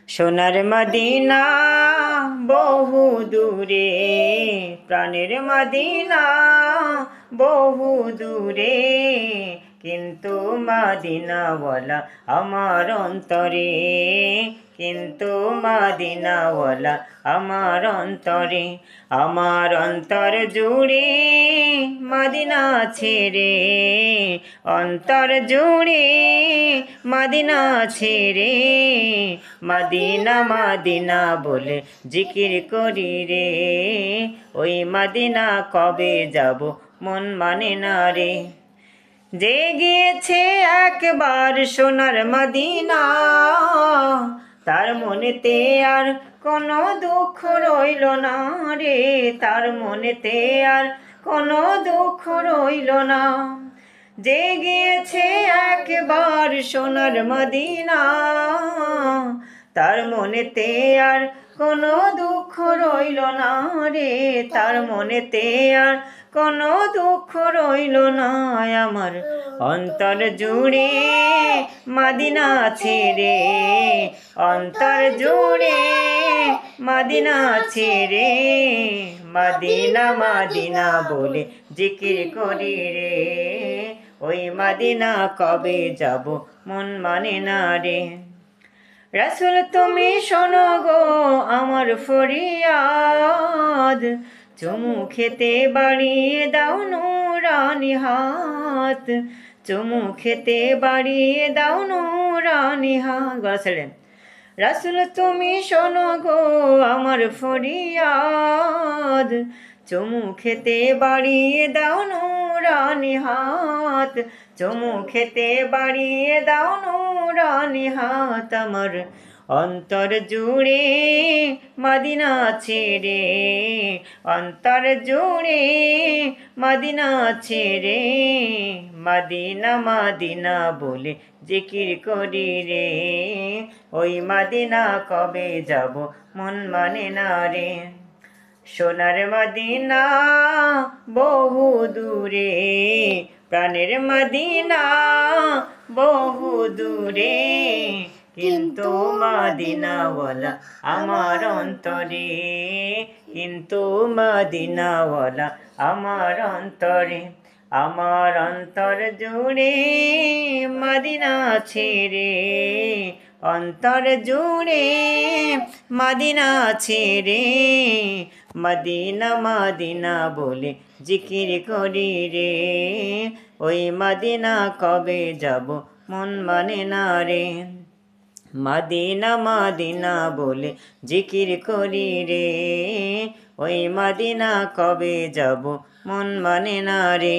সোনার মদিনা বহু দূরে, প্রাণের মদিনা বহু দূরে, কিন্তু মদিনাওয়ালা আমার অন্তরে, কিন্তু মদিনাওয়ালা আমার অন্তরে। আমার অন্তর জুড়ে মদিনা ছেড়ে, অন্তর জুড়ে মদিনা ছেড়ে, মদিনা মদিনা বলে জিকির করি রে। ওই মদিনা কবে যাব মন মানে না রে। যে গিয়েছে একবার সোনার মদিনা, তার মনেতে আর কোনো দুঃখ রইল না রে, তার মনেতে আর কোনো দুঃখ রইল না। যে গিয়েছে একবার সোনার মদিনা, তার মনেতে আর কোনো দুঃখ রইল না রে, তার মনেতে আর কোনো দুঃখ রইল না। আমার অন্তর জুড়ে মদিনা ছেড়ে, অন্তর জুড়ে মদিনা ছেড়ে, মদিনা মদিনা বলে জিকির করি রে। ওই মদিনা কবে যাব মন মানে না রে। রাসূল তুমি শোনো গো আমার ফরিয়াদ, চুমু খেতে বাড়িয়ে দাও নুরানি হাত, চুমু খেতে বাড়িয়ে দাও নুরানি হাত। রাসূল তুমি শোনো গো আমার ফরিয়াদ, চুমু খেতে বাড়িয়ে দাও নুরানি হাত, চুমু খেতে বাড়িয়ে দাও নুরানি হাত। আমার অন্তর জুড়ে মদিনা ছেড়ে, অন্তর জুড়ে মদিনা ছেড়ে, মদিনা মদিনা বলে জিকির করি রে। ওই মদিনা কবে যাব মন মানে না রে। সোনার মদিনা বহু দূরে, প্রাণের মদিনা বহু দূরে, কিন্তু মদিনাওয়ালা আমার অন্তরে, কিন্তু মদিনাওয়ালা আমার অন্তরে। আমার অন্তর জুড়ে মদিনা ছেড়ে, অন্তর জুড়ে মদিনা ছেড়ে, মদিনা মদিনা বলে জিকির করি রে। ওই মদিনা কবে যাব মন মানে না রে। মদিনা মদিনা বলে জিকির করি রে। ওই মদিনা কবে যাব মন মানে না রে।